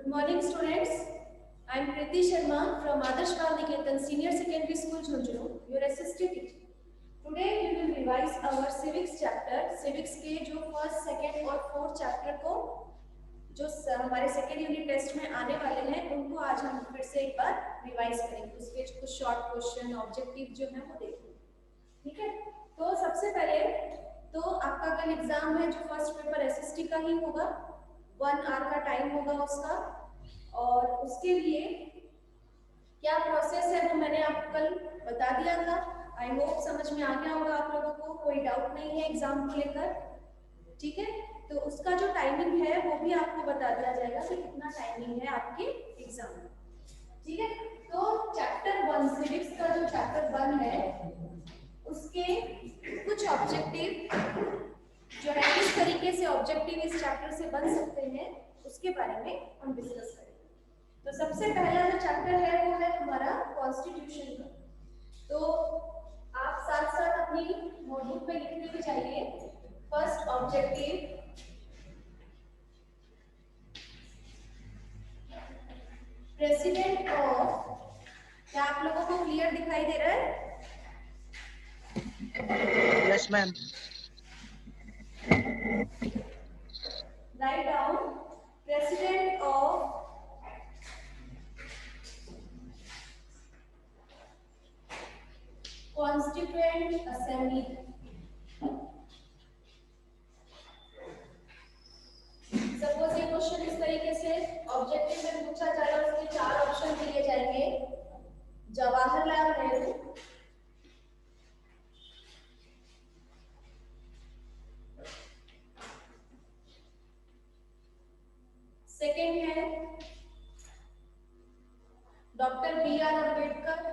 Good morning, students. I am Kriti Sharma from Adarsh Niketan Senior Secondary School, Jhunjhunu, your assistant teacher. Today we will revise our civics chapter. Civics के जो first, second और fourth chapter को जो हमारे second unit test में आने वाले हैं उनको आज हम फिर से एक बार रिवाइज करेंगे। उसके कुछ शॉर्ट क्वेश्चन ऑब्जेक्टिव जो है वो देखेंगे। ठीक है, तो सबसे पहले तो आपका कल एग्जाम है जो फर्स्ट पेपर एसएसटी का ही होगा, 1 आवर का टाइम होगा उसका। और उसके लिए क्या प्रोसेस है वो मैंने आपको कल बता दिया था। आई होप समझ में आ गया होगा आप लोगों को, कोई डाउट नहीं है एग्जाम को लेकर। ठीक है, तो उसका जो टाइमिंग है वो भी आपको बता दिया जाएगा कि कितना टाइमिंग है आपके एग्जाम में। ठीक है, तो चैप्टर 1 सिविक्स का जो चैप्टर 1 है उसके कुछ ऑब्जेक्टिव जो है किस तरीके से ऑब्जेक्टिव इस चैप्टर से बन सकते हैं उसके बारे में हम डिस्कस करेंगे। तो सबसे पहला जो चैप्टर है वो है हमारा कॉन्स्टिट्यूशन का। तो आप साथ साथ अपनी नोटबुक में लिखते हुए जाइए। फर्स्ट ऑब्जेक्टिव, प्रेसिडेंट ऑफ, क्या आप लोगों को क्लियर दिखाई दे रहा है? Yes ma'am. Write down president of constituent assembly. Suppose ये क्वेश्चन इस तरीके से ऑब्जेक्टिव में पूछा जाएगा, उसके 4 ऑप्शन दिए जाएंगे। जवाहरलाल नेहरू, सेकेंड है doctor B R Ambedkar,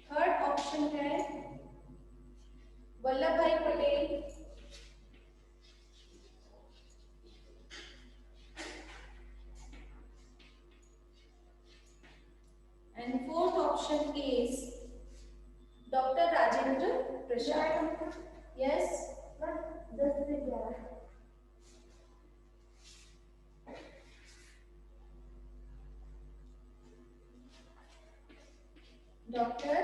third option है Vallabh Bhai Patel, and fourth option is doctor Rajendra Prasad. Yes, doctor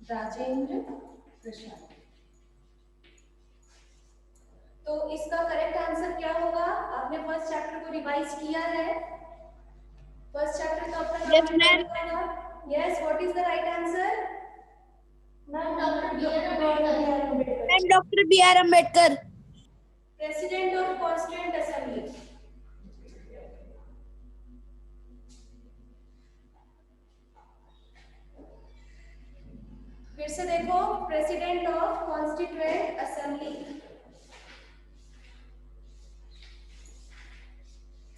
Rajendra Prasad. तो इसका करेक्ट आंसर क्या होगा? आपने फर्स्ट चैप्टर को रिवाइज किया है, फर्स्ट चैप्टर का अपना Yes, ma'am. Yes, what is the right answer? Ma'am doctor B R Ambedkar, I'm Dr. B.R. Ambedkar. President of constituent assembly. फिर से देखो, president of constituent assembly.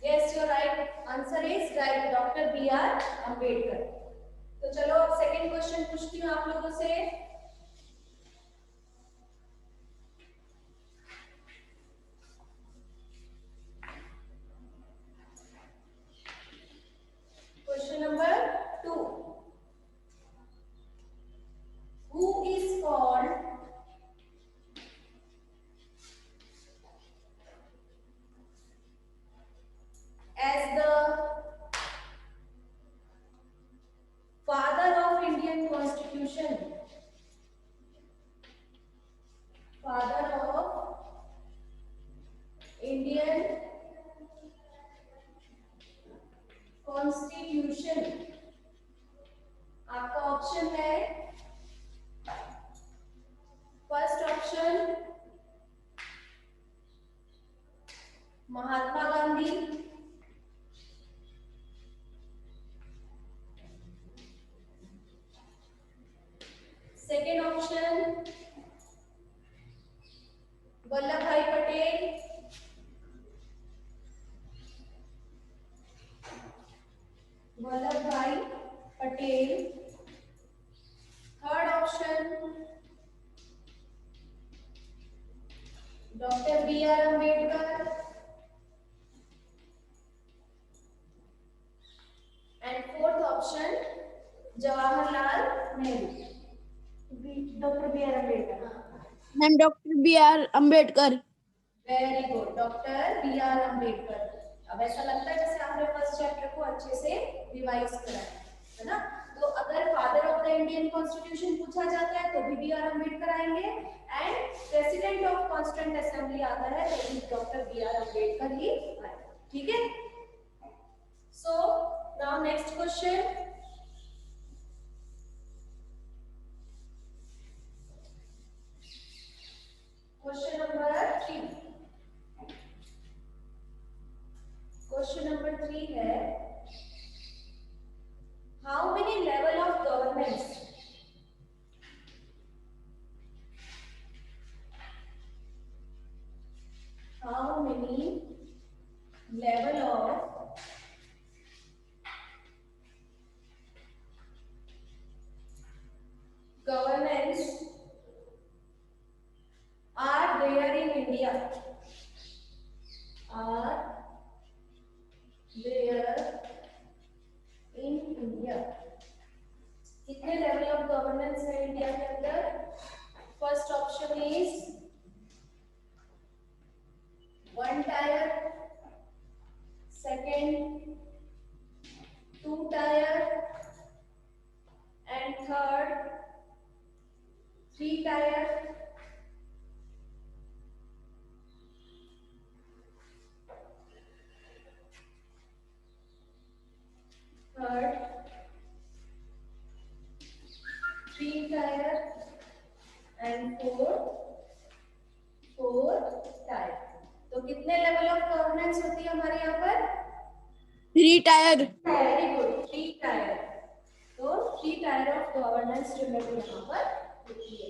Yes, your right answer is right, doctor B R Ambedkar. तो चलो अब second question पूछती हूँ आप लोगों से। Question number 2, who is called as the father of Indian Constitution? Father of Indian Constitution। आपका ऑप्शन है first option Mahatma Gandhi, second option Vallabh Bhai Patel, Vallabh Bhai Patel, third option doctor B R Ambedkar, and fourth option Jawaharlal name? Dr. B.R. Ambedkar. Ma'am, Dr. B.R. Ambedkar. Very good, doctor B R Ambedkar. अब ऐसा लगता है जैसे आपने first chapter को अच्छे से रिवाइज करा है ना। तो अगर father of the Indian constitution पूछा जाता है तो भी बी आर अम्बेडकर आएंगे, and president of constituent assembly आता है तो भी डॉक्टर बी आर अम्बेडकर ही आएगा। ठीक है, so now next question. Question number 3। Question number 3 है, how many level of governance how many level of governance are there in India? Are there in India? कितने level of governance है India के अंदर? First option is 1 tier, second 2 tier, and third 3 tier. Third 3 tier and four tier. तो कितने level of governance होती है हमारे यहाँ पर? 3 tier. Very good, 3 tyre. तो 3 टायर ऑफ गवर्नेंस जो है वो यहाँ पर होती है।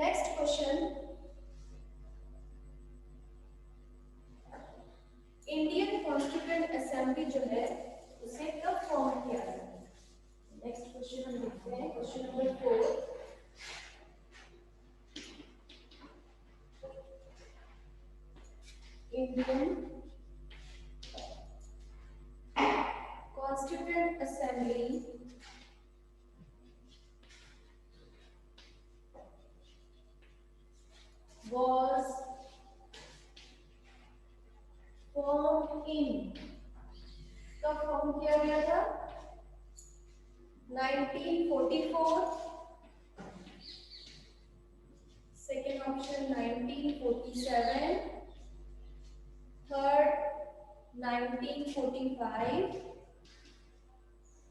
Next question, Indian constituent assembly जो है उसे कब फॉर्म किया गया? नेक्स्ट क्वेश्चन हम देखते हैं, question number 4। Indian constituent assembly was formed in, कब फॉर्म किया गया था? 1944, second option 1947, third 1945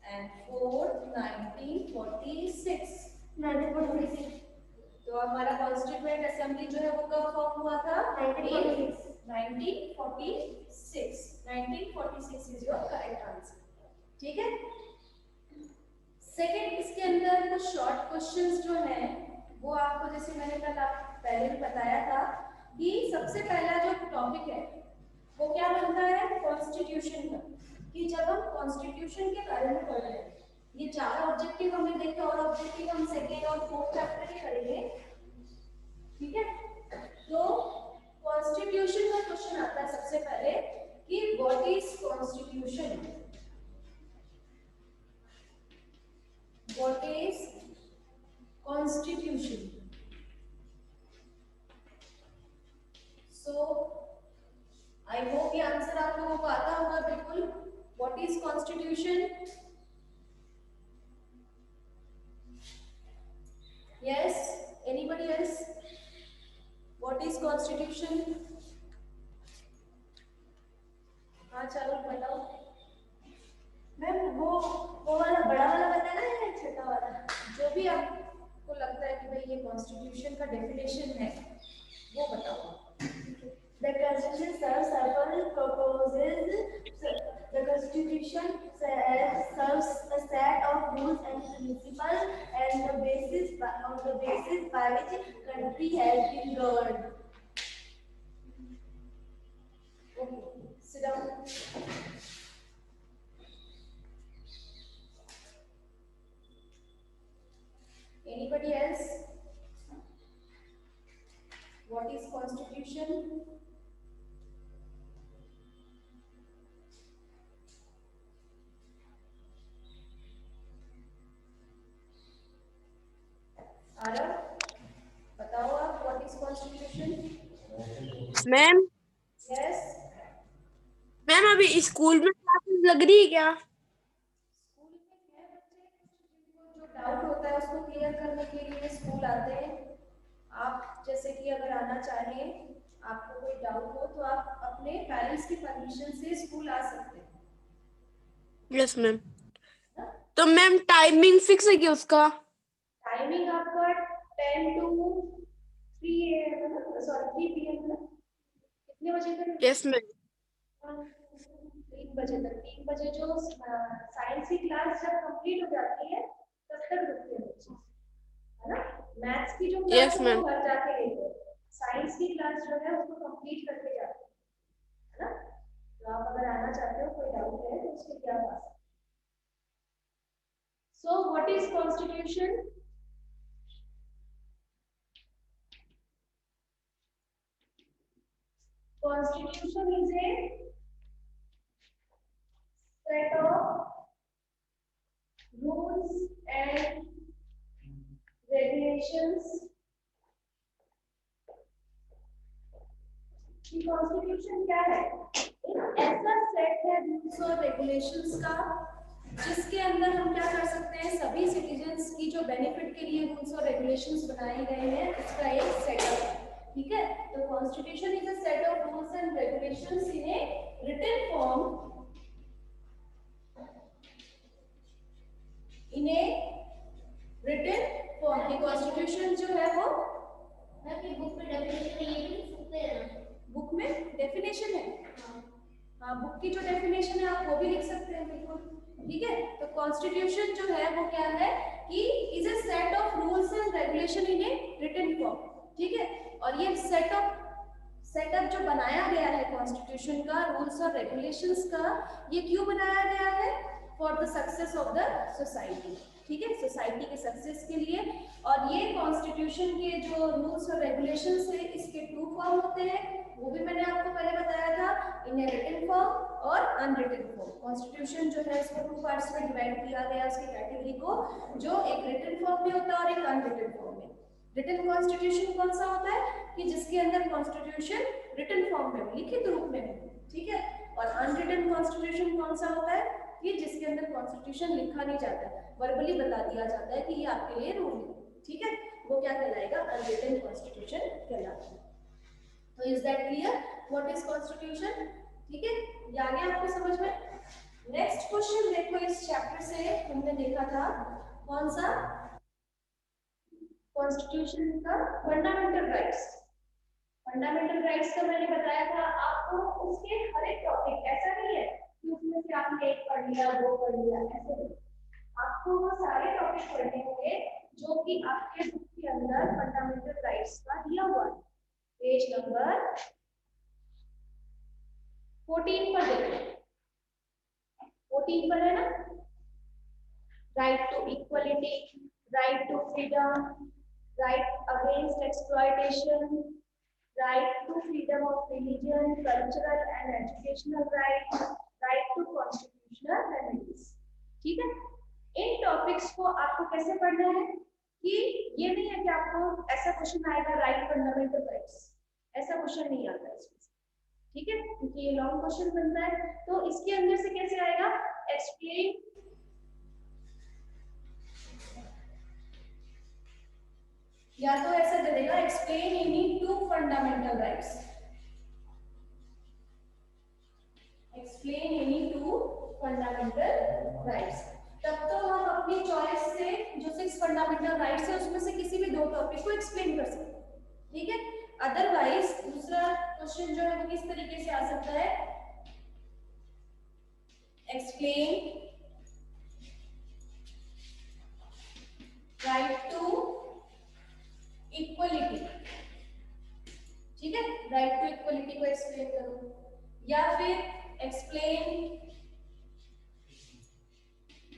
and fourth 1946। 1946। तो हमारा कॉन्स्टिट्यूएंट असेंबली जो है वो कब फॉर्म हुआ था? 1946। 1946 इज योर करेक्ट आंसर। ठीक है, सेकंड इसके अंदर कुछ शॉर्ट क्वेश्चंस जो है वो आपको, जैसे मैंने कल आप पहले भी बताया था कि सबसे पहला जो टॉपिक है वो क्या बनता है? कॉन्स्टिट्यूशन का। कि जब हम कॉन्स्टिट्यूशन के बारे में पढ़ रहे हैं, ये 4 ऑब्जेक्टिव हमने देखे और ऑब्जेक्टिव हम सेकेंड और फोर्थ चैप्टर में करेंगे। ठीक है, तो कॉन्स्टिट्यूशन का क्वेश्चन आता है सबसे पहले कि what is constitution? What is constitution? So I hope ये आंसर आप लोगों को आता होगा बिल्कुल। What is constitution? Yes, anybody else? What is constitution? हाँ चलो बताओ। मैम वो वाला बड़ा वाला बताना है या छोटा वाला? जो भी आपको लगता है कि भाई ये कॉन्स्टिट्यूशन का डेफिनेशन है वो बताओ। The Constitution serves a set of rules and principles and on the basis by which country has been governed. Okay, sit down. Anybody else? What is constitution? Ma'am yes, ma'am अभी school में classes लग रही है क्या? School में है बच्चे जिनको जो डाउट होता है उसको क्लियर करने के लिए स्कूल आते हैं। आप जैसे कि अगर आना चाहें, आपको कोई डाउट हो तो आप अपने पेरेंट्स की परमिशन से स्कूल आ सकते हैं यस मैम। ना। तो मैम टाइमिंग फिक्स है क्या उसका? टाइमिंग आपका 10 टू 3 AM है ना, सॉरी 3 PM है ना। कितने बजे तक? Yes ma'am. 3 बजे जो साइंस की क्लास जब कंप्लीट हो जाती है तब तक रुकते हैं बच्चे, है ना। मैथ्स की जो क्लास यस है वो मैम। घर जाके लेते हैं, साइंस की क्लास जो है उसको कंप्लीट करके जाते हैं, है ना। तो आप अगर आना चाहते हो, कोई डाउट है तो उसके लिए आप आ सकते हैं। So what is constitution? Constitution is a set of rules and regulations। कि कॉन्स्टिट्यूशन क्या है? एक ऐसा सेट है रूल्स और रेगुलेशंस का जिसके अंदर हम क्या कर सकते हैं, सभी सिटीजन्स की जो बेनिफिट के लिए रूल्स और रेगुलेशंस बनाए गए हैं उसका एक सेटअप है, ठीक है। तो constitution is a set of rules and regulations in a written form, in a written form. की कॉन्स्टिट्यूशन जो है वो बुक में डेफिनेशन है, ये भी लिख सकते हैं ना। बुक में डेफिनेशन है, हाँ बुक की जो डेफिनेशन है आप वो भी लिख सकते हैं, बिल्कुल ठीक है। तो कॉन्स्टिट्यूशन जो है वो क्या है कि is a set of rules and regulations in a written form, ठीक है। और ये सेटअप जो बनाया गया है कॉन्स्टिट्यूशन का, रूल्स और रेगुलेशंस का, ये क्यों बनाया गया है? For the success of the society, ठीक है, सोसाइटी के सक्सेस के लिए। और ये कॉन्स्टिट्यूशन के जो रूल्स और रेगुलेशंस है इसके 2 फॉर्म होते हैं, वो भी मैंने आपको पहले बताया था, इन ए रिटन फॉर्म और अनरिटन फॉर्म। कॉन्स्टिट्यूशन जो है इसको 2 पार्ट्स में डिवाइड किया गया है उसकी कैटेगरी को, जो एक रिटन फॉर्म में होता है और एक अनरिटन फॉर्म में। रिटन कॉन्स्टिट्यूशन कौन सा होता है कि जिसके अंदर कॉन्स्टिट्यूशन रिटन फॉर्म में लिखित रूप में है, ठीक है। और अनरिटन कॉन्स्टिट्यूशन कौन सा होता है कि जिसके अंदर कॉन्स्टिट्यूशन लिखा नहीं जाता, वर्बली बता दिया जाता है कि ये आपके लिए रूल है, ठीक है। वो क्या कहलाएगा? अनरिटन कॉन्स्टिट्यूशन कहलाता है। तो is that clear what is constitution? ठीक है, ये आ गया आपको समझ में। नेक्स्ट क्वेश्चन देखो, इस चैप्टर से हमने देखा था कौन सा, कॉन्स्टिट्यूशन का फंडामेंटल राइट्स। फंडामेंटल राइट्स का मैंने बताया था आपको, उसके हर एक टॉपिक, ऐसा नहीं है कि उसमें से आपने एक पढ़ लिया, 2 पढ़ लिया, ऐसे नहीं। आपको वो सारे टॉपिक पढ़ने होंगे जो कि आपके बुक के अंदर फंडामेंटल राइट्स का दिया हुआ है। पेज नंबर 14 पर देखो, 14 पर है ना। Right to equality, right to freedom, right against exploitation, right to freedom of religion, cultural and educational rights, right to constitutional remedies, ठीक है। इन टॉपिक्स को आपको कैसे पढ़ना है कि ये नहीं है कि आपको ऐसा क्वेश्चन आएगा राइट फंडामेंटल राइट्स, ऐसा क्वेश्चन नहीं आता इसमें, ठीक है, क्योंकि ये लॉन्ग क्वेश्चन बनता है। तो इसके अंदर से कैसे आएगा? एक्सप्लेन, या तो ऐसा दे देगा explain any 2 fundamental rights, explain any 2 fundamental rights. तब तो हम अपनी चॉइस से जो 6 फंडामेंटल राइट्स है उसमें से किसी भी 2 टॉपिक को एक्सप्लेन कर सकते हैं, ठीक है। अदरवाइज दूसरा क्वेश्चन जो है वो किस तरीके से आ सकता है? एक्सप्लेन राइट टू इक्वलिटी, ठीक है, राइट टू इक्वलिटी को एक्सप्लेन करो, या फिर explain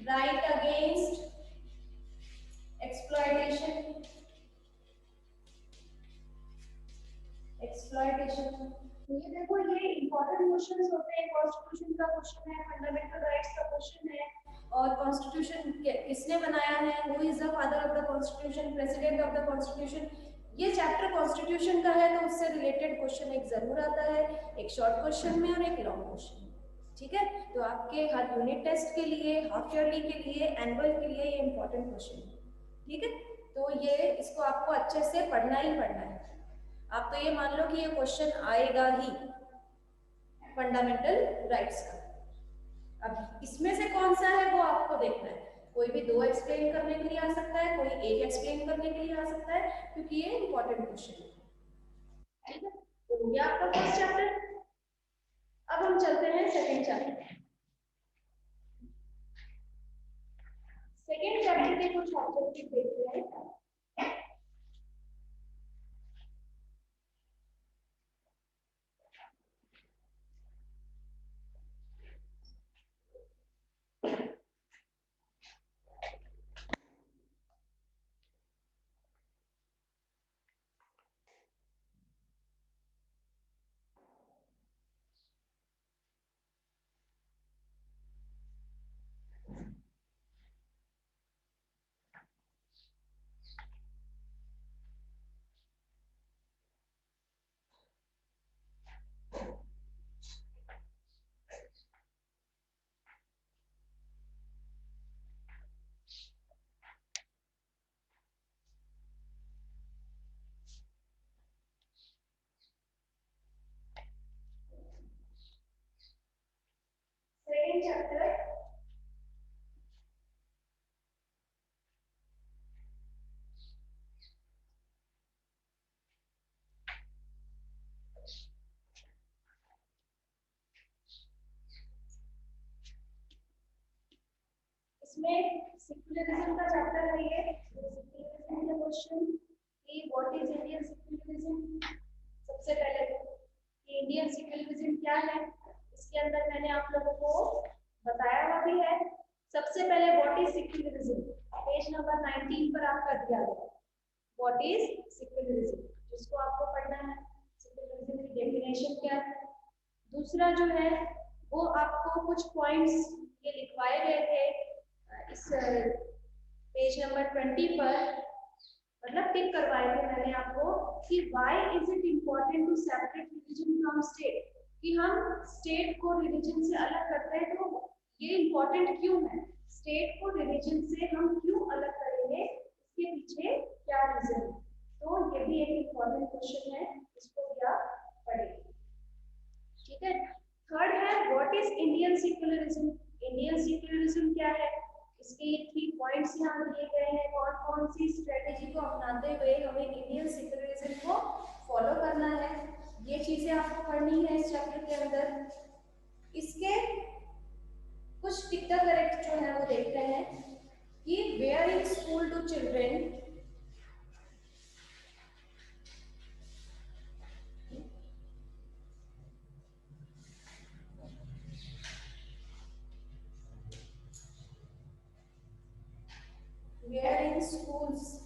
right against exploitation, exploitation. तो ये देखो, ये इंपॉर्टेंट क्वेश्चंस होते हैं, कॉन्स्टिट्यूशन का क्वेश्चन है, फंडामेंटल राइट्स का क्वेश्चन है, और कॉन्स्टिट्यूशन किसने बनाया है, who is the father of the constitution, president of the constitution, ये चैप्टर कॉन्स्टिट्यूशन का है तो उससे रिलेटेड क्वेश्चन एक जरूर आता है, एक शॉर्ट क्वेश्चन में और एक लॉन्ग क्वेश्चन में। ठीक है, तो आपके हर यूनिट टेस्ट के लिए, हाफ ईयरली के लिए, एनुअल के लिए ये इंपॉर्टेंट क्वेश्चन है। ठीक है, तो ये इसको आपको अच्छे से पढ़ना ही पढ़ना है। आप तो ये मान लो कि ये क्वेश्चन आएगा ही फंडामेंटल राइट्स का। अब इसमें से कौन सा है वो आपको देखना है। कोई भी दो एक्सप्लेन करने के लिए आ सकता है, कोई एक एक्सप्लेन करने के लिए आ सकता है, क्योंकि ये इंपॉर्टेंट क्वेश्चन है। ठीक है, तो हो गया आपका फर्स्ट चैप्टर। अब हम चलते हैं सेकंड चैप्टर। सेकंड चैप्टर के कुछ ऑब्जेक्टिव देखते हैं। सेकंड चैप्टर इसमें सेक्युलरिज्म का चैप्टर है ये। सेक्युलरिज्म के क्वेश्चन कि व्हाट इज इंडियन सेक्युलरिज्म। सबसे पहले कि इंडियन सेक्युलरिज्म क्या है, इसके अंदर मैंने आप लोगों को बताया हुआ भी है। सबसे पहले what is secularism, page number 19 पर आपका दिया गया व्हाट इज सेक्युलरिज्म, जिसको आपको पढ़ना है। सेक्युलरिज्म की डेफिनेशन क्या है। दूसरा जो है वो आपको कुछ पॉइंट्स ये लिखवाए गए थे इस पेज नंबर 20 पर, मतलब टिक करवाए थे मैंने आपको कि why is it important to separate religion from state, कि हम स्टेट को रिलीजन से अलग करते हैं तो ये इम्पोर्टेंट क्यों है, स्टेट को रिलीजन से हम क्यों अलग करेंगे, इसके पीछे क्या रीजन है। तो ये भी एक इम्पोर्टेंट क्वेश्चन है, इसको भी आप पढ़ेंगे। ठीक है, थर्ड है what is Indian secularism. Indian secularism क्या है, इसके ये 3 पॉइंट्स यहाँ दिए गए हैं। कौन कौन सी स्ट्रेटेजी को अपनाते हुए हमें इंडियन सेक्युलरिज्म को फॉलो करना है, ये चीजें आपको पढ़नी है इस चैप्टर के अंदर। इसके कुछ टिक द करेक्ट जो है वो देखते हैं कि where in school to children, where in schools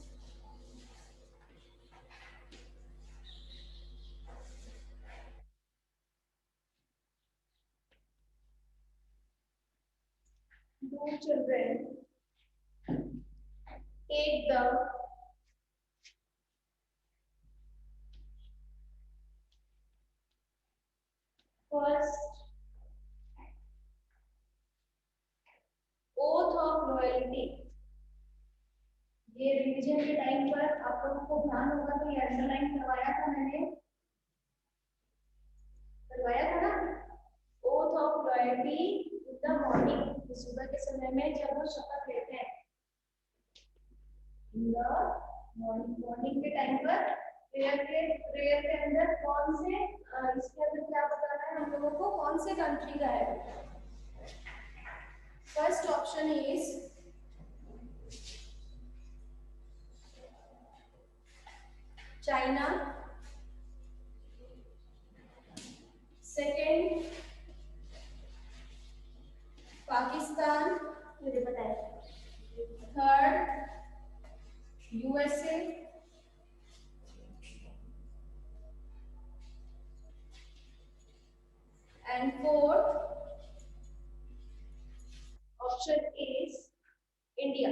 do children take the first oath of loyalty। ये रिवीजन के टाइम पर आप लोगों को ध्यान होगा तो ये अंडरलाइन करवाया था मैंने, करवाया था ना, oath of loyalty in the morning, सुबह के समय में जब वो शपथ लेते हैं इन द मॉर्निंग, मॉर्निंग के टाइम पर प्रेयर के अंदर कौन से इसके अंदर क्या बताना है हम लोगों को, कौन से कंट्री का है। First option is China, second Pakistan, मुझे बताया, third USA, and fourth option is India.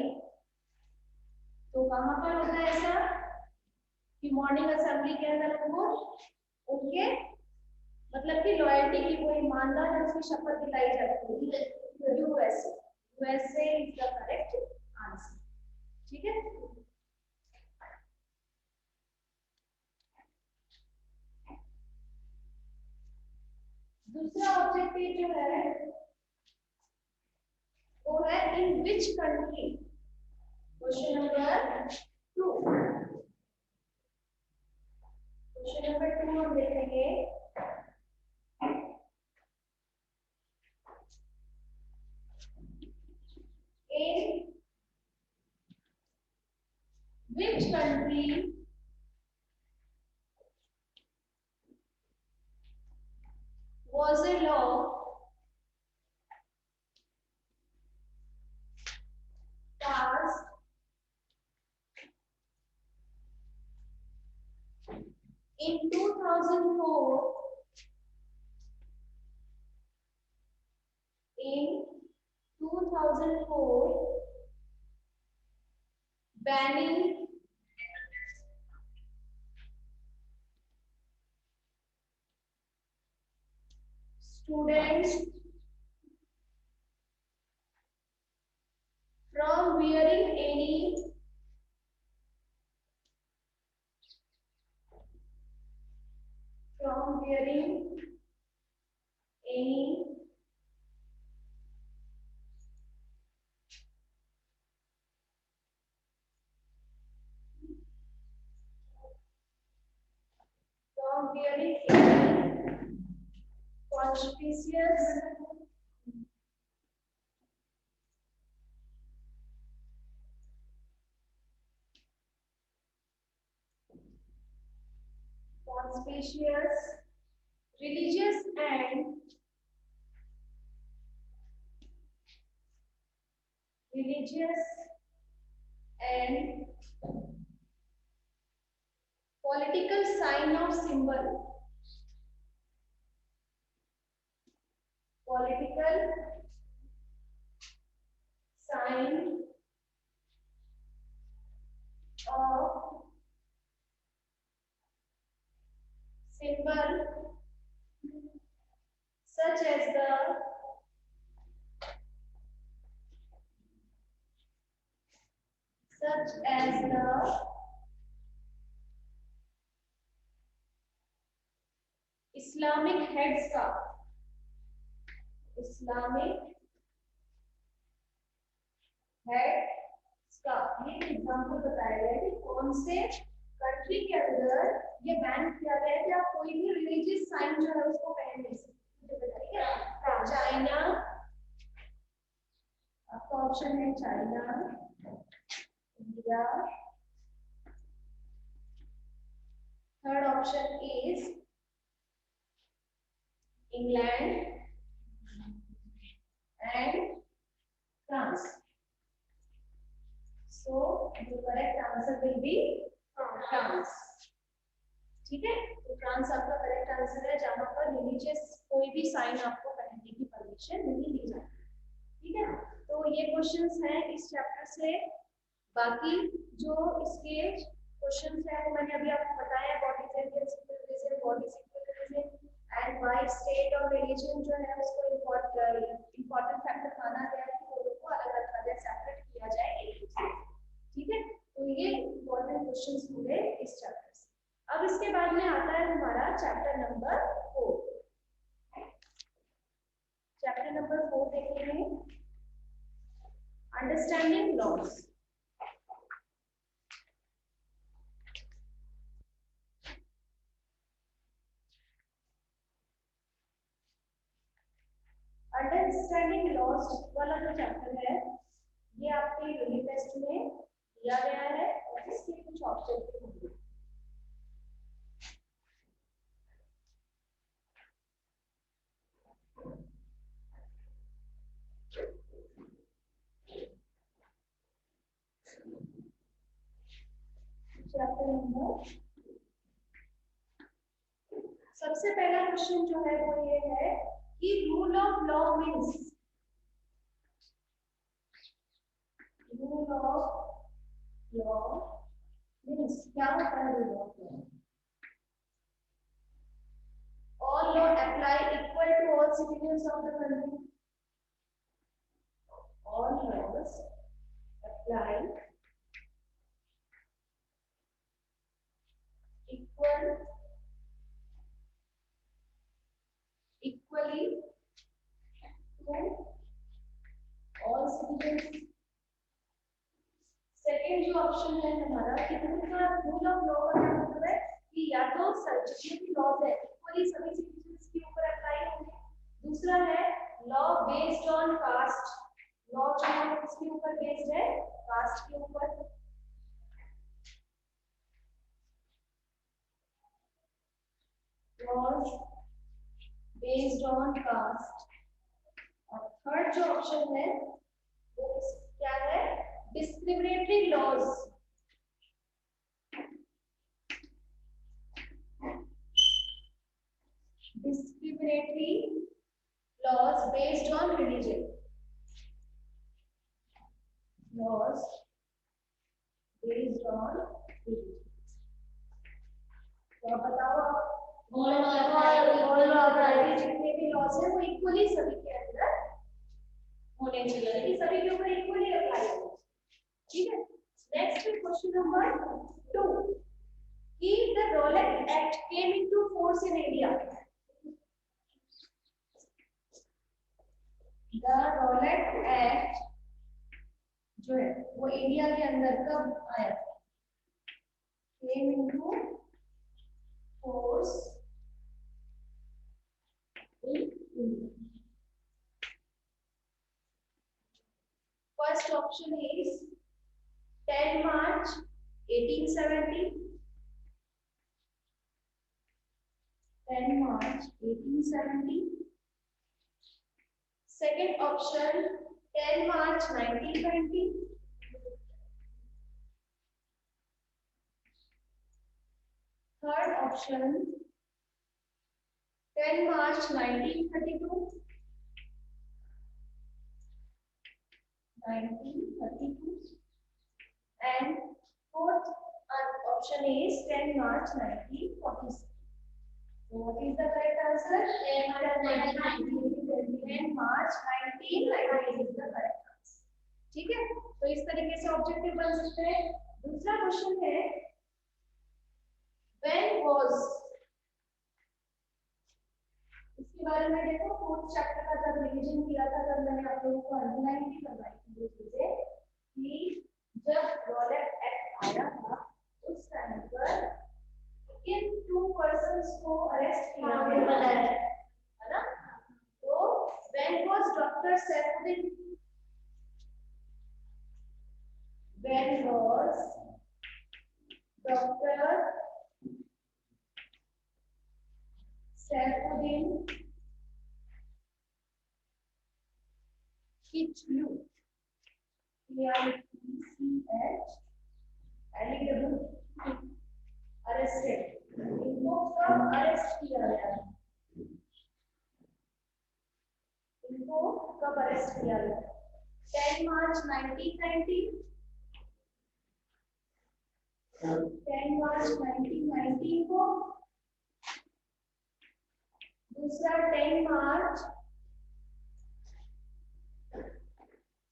तो कहां पर होता है ऐसा कि मॉर्निंग असेंबली के अंदर उनको उनके मतलब कि लॉयल्टी की, वो ईमानदार है, उसकी शपथ दिलाई जाती है। USA, USA is the correct answer. ठीक है, दूसरा ऑब्जेक्टिव जो है वो है in which country. Question number 2, question number 2 हम देखेंगे। In which country was a law passed in 2004 in 2004 banning students from wearing any any from wearing any conspicuous religious and political sign or symbol, political sign or symbol such as the Islamic headscarf, Islamic headscarf। ये example बताया गया है कि कौन से country के अंदर ये बैन किया गया है कि आप कोई भी रिलीजियस साइन जो है उसको पहन नहीं सकते। बताइए, चाइना, आपका ऑप्शन है China, India, third option is England and France. So the correct answer will be France। ठीक है, तो फ्रांस आपका करेक्ट आंसर है, जहां पर रिलीजियस कोई भी साइन आपको पहनने की परमिशन नहीं दी जाती। ठीक है, तो ये क्वेश्चंस हैं इस चैप्टर से। बाकी जो इसके क्वेश्चंस हैं वो मैंने अभी आपको बताया, what is Indian secularism, what is secularism and why state और रिलीजन जो है उसको इम्पोर्टेंट फैक्टर माना गया है कि दोनों को अलग अलग सेपरेट किया जाए एक दूसरे से। ठीक है, तो ये इम्पोर्टेंट क्वेश्चंस हुए इस चैप्टर से। अब इसके बाद में आता है हमारा चैप्टर नंबर 4। चैप्टर नंबर 4 देखेंगे, अंडरस्टैंडिंग लॉज। अंडरस्टैंडिंग लॉज वाला जो चैप्टर है ये आपके यूनिट टेस्ट में दिया गया है और इसके कुछ ऑब्जेक्टिव होंगे। चैप्टर नंबर, सबसे पहला क्वेश्चन जो है वो ये है कि rule of law means, rule of law क्या होता है rule of law? All law apply equal to all citizens of the country. All laws apply equally to all citizens. Second जो ऑप्शन है हमारा कि रूल ऑफ लॉ का मतलब है कि या तो जितने भी लॉज है इक्वली सभी सिटीजंस के ऊपर अप्लाई होंगे। दूसरा है law based on caste, law जो है किसके ऊपर बेस्ड है, कास्ट के ऊपर। Laws based on caste. और थर्ड जो ऑप्शन है वो क्या है, discriminatory laws, discriminatory laws based on religion, laws based on religion। तो आप बताओ, जितने भी लॉज है वो इक्वली सभी के अंदर होने चाहिए, लेकिन सभी के ऊपर इक्वली अप्लाई होना। ठीक है, नेक्स्ट क्वेश्चन नंबर 2 कि the Rowlatt act came into force in India. The Rowlatt act जो है वो इंडिया के अंदर कब आया, came into force in India. First option is 10 March 1870, 10 March 1870। Second option 10 March 1920, third option 10 March 1932, 1932 and fourth option is 10 March 1946. So what is the correct answer? 10 March 1919 is the correct answer. ठीक है, तो इस तरीके से objective बन सकते हैं। दूसरा क्वेश्चन है when was, इसके बारे में देखो, फोर्थ चैप्टर का जब रिवीजन किया था तब मैंने आप लोगों को अंडरलाइन भी करवाई थी ये चीजें कि जब रोलेट एक्ट आया था उस टाइम पर किन 2 पर्सन्स को अरेस्ट किया गया है ना। तो when was doctor Saifuddin, when was doctor Saifuddin Kitchlew, arrested, इनको कब अरेस्ट किया गया, इनको कब अरेस्ट किया गया, 10 March 1990, 10 March 1919 को, दूसरा 10 March,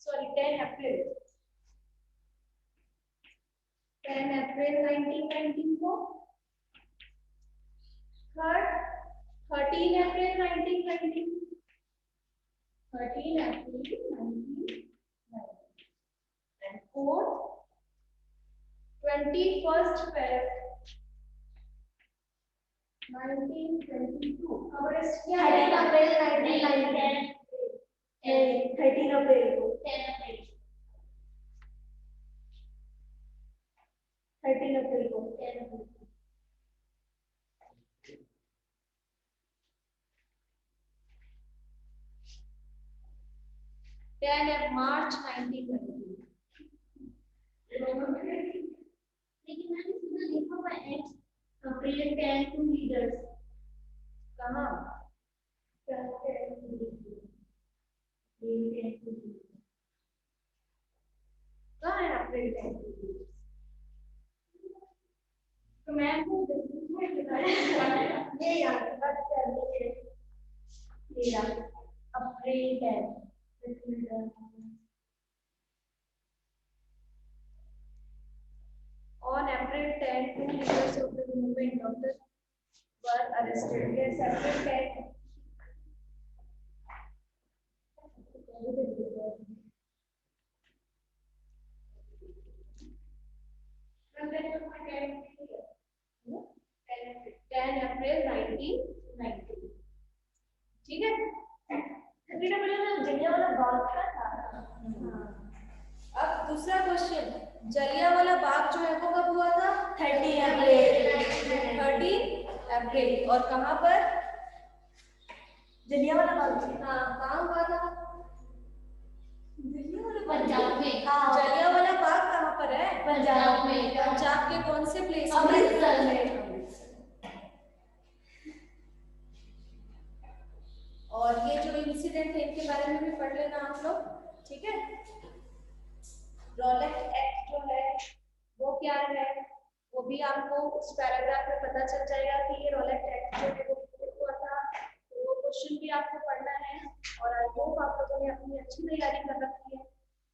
सॉरी 10 अप्रैल, 10 अप्रैल 1919 को, third 13 April 1919, 13 April 1919 and fourth 21st Feb 1922 arrest किया 13 अप्रैल 1919 13 अप्रैल को 13 अप्रैल को 10 March 1922। लेकिन मैंने सुना लिखा हुआ है अप्रैल 10 टू लीडर्स कहाँ, कहाँ है अप्रैल 10 to leaders, April 10. On April 10, 2 leaders of the movement were arrested. Yes, April 10. Ten अप्रैल 1990. ठीक है. जलियांवाला बाग का था. अब दूसरा क्वेश्चन, जलियांवाला बाग जो है वो कब हुआ था? 30 अप्रैल. 30 अप्रैल. और कहाँ पर? जलियांवाला बाग. हाँ, कहाँ हुआ था? पंजाब में. जलियांवाला बाग कहाँ पर है? पंजाब में. पंजाब के कौन से प्लेस? अमृतसर में. और ये जो इंसिडेंट है इनके बारे में भी पढ़ लेना आप लोग. ठीक है. रॉलेट एक्ट जो है वो क्या है वो भी आपको उस पैराग्राफ में पता चल जाएगा कि ये रॉलेट एक्ट जो है वो हुआ था. तो वो क्वेश्चन भी आपको पढ़ना है. और आई होप आप लोगों ने अपनी अच्छी तैयारी कर रखी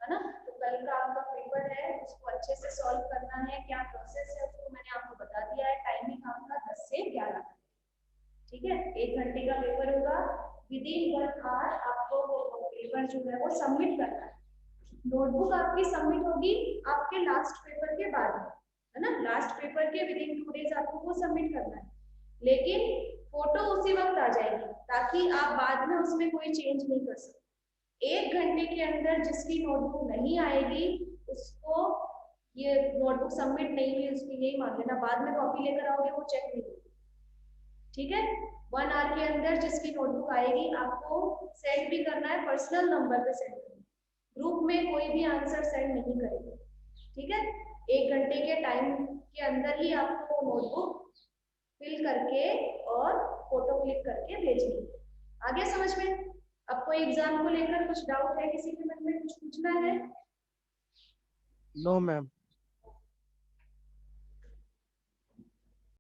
है ना. तो कल का आपका पेपर है उसको अच्छे से सॉल्व करना है. क्या प्रोसेस है उसको मैंने आपको बता दिया है. टाइमिंग आपका 10 से 11. ठीक है. 1 घंटे का पेपर होगा. विदिन 1 आवर आपको वो पेपर जो है वो सबमिट करना है. नोटबुक आपकी सबमिट होगी आपके लास्ट पेपर के बाद में, है ना. लास्ट पेपर के विदिन 2 डेज आपको वो सबमिट करना है. लेकिन फोटो उसी वक्त आ जाएगी ताकि आप बाद में उसमें कोई चेंज नहीं कर सकते. 1 घंटे के अंदर जिसकी नोटबुक नहीं आएगी उसको ये नोटबुक सबमिट नहीं हुई उसकी यही मान लेना. बाद में कॉपी लेकर आओगे वो चेक नहीं होगी. ठीक है. 1 आवर के अंदर जिसकी नोटबुक आएगी आपको सेंड भी करना है. पर्सनल नंबर पे सेंड करना है. ग्रुप में कोई भी आंसर सेंड नहीं करेगा. ठीक है. 1 घंटे के टाइम के अंदर ही आपको नोटबुक फिल करके और फोटो क्लिक करके भेजनी है. आ गया समझ में? अब कोई एग्जाम को लेकर कुछ डाउट है किसी के मन में? कुछ पूछना है? No ma'am.